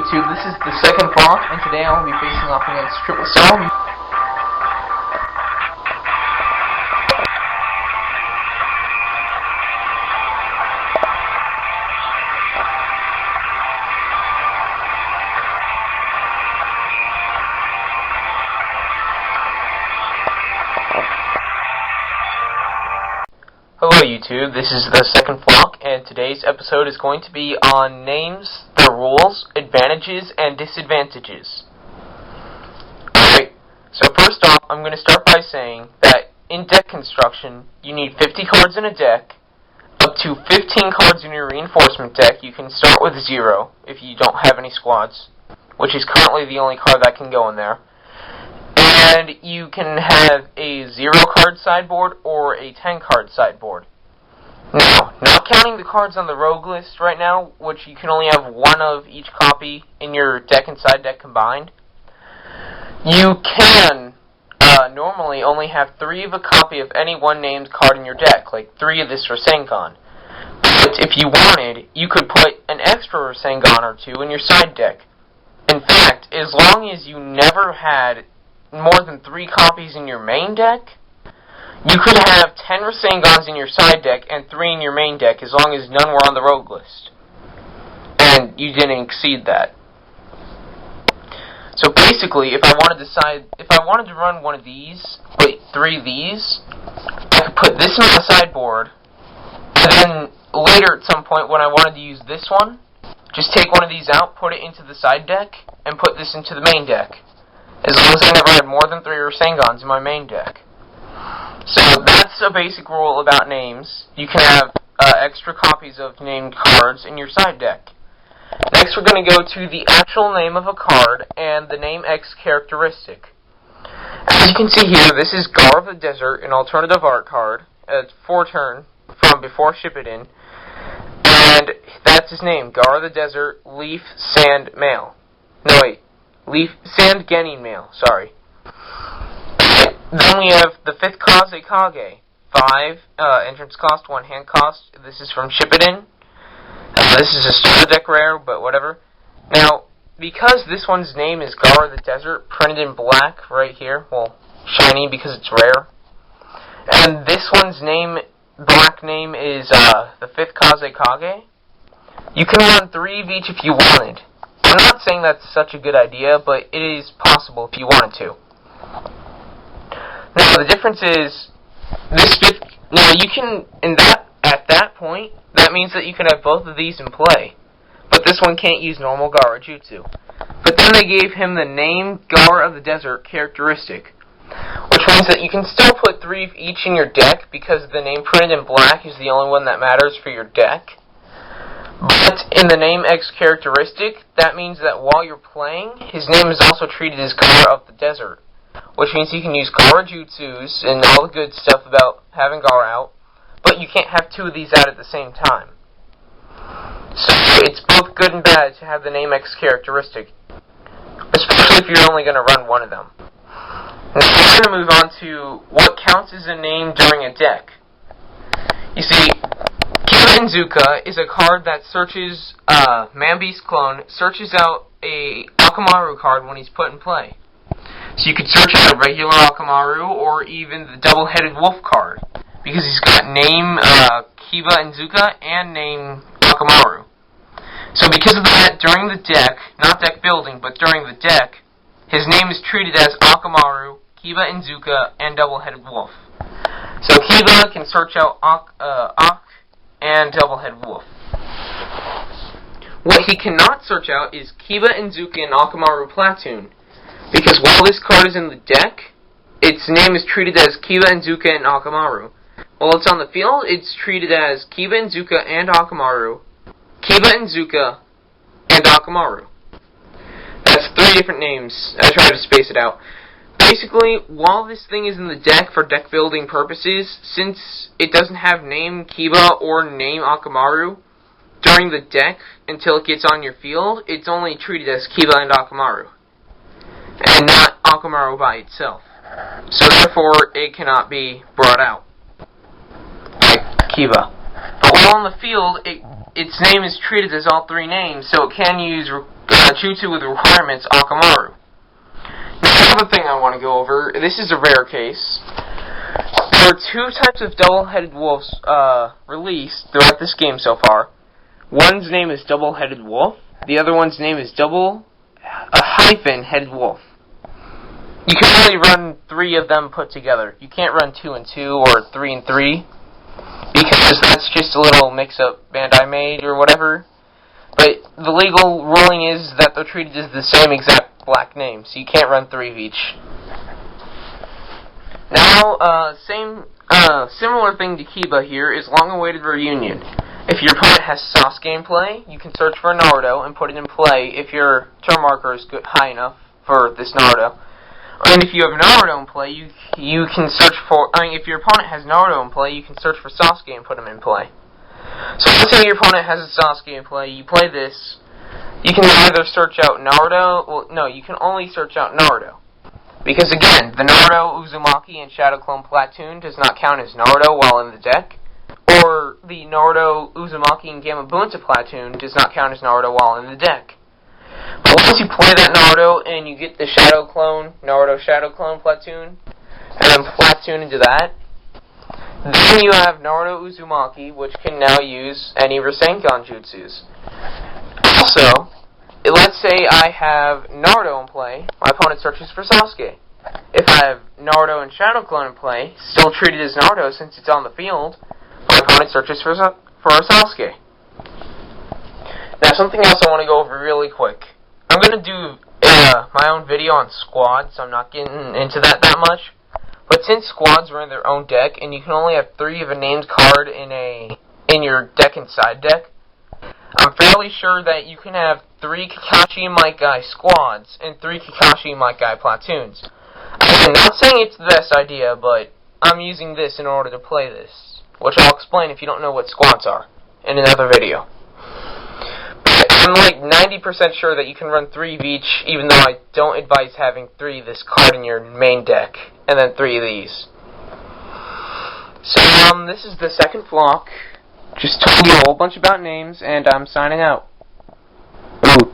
YouTube, this is the second flock, and today I will be facing off against Triple Cell. Hello YouTube, this is the second flock, and today's episode is going to be on names, their rules, advantages, and disadvantages. Alright, so first off, I'm going to start by saying that in deck construction, you need 50 cards in a deck, up to 15 cards in your reinforcement deck. You can start with 0 if you don't have any squads, which is currently the only card that can go in there. And you can have a 0-card sideboard or a 10-card sideboard. Now, not counting the cards on the rogue list right now, which you can only have one of each copy in your deck and side deck combined, you can normally only have 3 of a copy of any one named card in your deck, like 3 of this Rasengan. But if you wanted, you could put an extra Rasengan or 2 in your side deck. In fact, as long as you never had more than 3 copies in your main deck, you could have 10 Rasengans in your side deck and 3 in your main deck as long as none were on the rogue list. And you didn't exceed that. So basically, if I wanted to run one of these, 3 of these, I could put this in my sideboard, and then later at some point when I wanted to use this one, just take one of these out, put it into the side deck, and put this into the main deck. As long as I never had more than 3 Rasengans in my main deck. So that's a basic rule about names. You can have extra copies of named cards in your side deck. Next we're going to go to the actual name of a card and the name X characteristic. As you can see here, this is Gar of the Desert, an alternative art card. It's 4-turn from before Ship It In. And that's his name, Gar of the Desert, Leaf, Sand, Male. No wait. Leaf, Sand, Genin Male, sorry. Then we have the 5th Kazekage. 5, entrance cost, 1 hand cost. This is from Ship It In. This is a starter deck rare, but whatever. Now, because this one's name is Gar of the Desert, printed in black right here, well, shiny because it's rare. And this one's name, black name is the 5th Kazekage. You can run 3 of each if you wanted. I'm not saying that's such a good idea, but it is possible if you wanted to. Now, the difference is, this 5th, you can, at that point, that means that you can have both of these in play. But this one can't use normal Gara Jutsu. But then they gave him the name Gar of the Desert characteristic, which means that you can still put 3 of each in your deck, because the name printed in black is the only one that matters for your deck. But in the name X characteristic, that means that while you're playing, his name is also treated as Gara of the Desert, which means you can use Gara Jutsus and all the good stuff about having Gara out, but you can't have 2 of these out at the same time. So it's both good and bad to have the name X characteristic, especially if you're only going to run one of them. Now we're going to move on to what counts as a name during a deck. You see, Zuka is a card that searches, Man-Beast clone, searches out a Akamaru card when he's put in play. So you could search out a regular Akamaru, or even the double-headed wolf card, because he's got name, Kiba and Zuka, and name Akamaru. So because of that, during the deck, not deck building, but during the deck, his name is treated as Akamaru, Kiba and Zuka, and double-headed wolf. So Kiba can search out Ak and double-headed wolf. What he cannot search out is Kiba and Zuka and Akamaru Platoon, because while this card is in the deck, its name is treated as Kiba and Zuka and Akamaru. While it's on the field, it's treated as Kiba and Zuka and Akamaru, Kiba and Zuka, and Akamaru. That's 3 different names. I tried to space it out. Basically, while this thing is in the deck for deck building purposes, since it doesn't have name Kiba or name Akamaru during the deck until it gets on your field, it's only treated as Kiba and Akamaru, and not Akamaru by itself. So therefore, it cannot be brought out like Kiba. But while on the field, its name is treated as all three names, so it can use jutsu with requirements Akamaru. Now, another thing I want to go over, this is a rare case. There are two types of double-headed wolves released throughout this game so far. One's name is double-headed wolf, the other one's name is hyphen-headed wolf. You can only run 3 of them put together. You can't run 2 and 2 or 3 and 3, because that's just a little mix-up Bandai made or whatever. But the legal ruling is that they're treated as the same exact black name, so you can't run 3 of each. Now, similar thing to Kiba here is long-awaited reunion. If your opponent has Sasuke in play, you can search for Naruto and put it in play if your turn marker is high enough for this Naruto. And if you have Naruto in play, you can search for... if your opponent has Naruto in play, you can search for Sasuke and put him in play. So let's say your opponent has a Sasuke in play, you play this, you can either search out Naruto... Well, no, you can only search out Naruto. Because again, the Naruto, Uzumaki, and Shadow Clone Platoon does not count as Naruto while in the deck. Or the Naruto, Uzumaki, and Gamabunta Platoon does not count as Naruto while in the deck. But once you play that Naruto and you get the Shadow Clone, Naruto Shadow Clone Platoon, and then Platoon into that, then you have Naruto Uzumaki, which can now use any Rasengan jutsus. Also, let's say I have Naruto in play, my opponent searches for Sasuke. If I have Naruto and Shadow Clone in play, still treated as Naruto since it's on the field, my opponent searches for Sasuke. Now, something else I want to go over really quick. I'm going to do my own video on squads, so I'm not getting into that much. But since squads are in their own deck, and you can only have 3 of a named card in your deck and side deck, I'm fairly sure that you can have 3 Kakashi and Might Guy squads and 3 Kakashi and Might Guy platoons. I'm not saying it's the best idea, but I'm using this in order to play this, which I'll explain if you don't know what squads are in another video. I'm like 90% sure that you can run 3 of each, even though I don't advise having 3 of this card in your main deck, and then 3 of these. So, this is the second flock. Just told you a whole bunch about names, and I'm signing out. Ooh,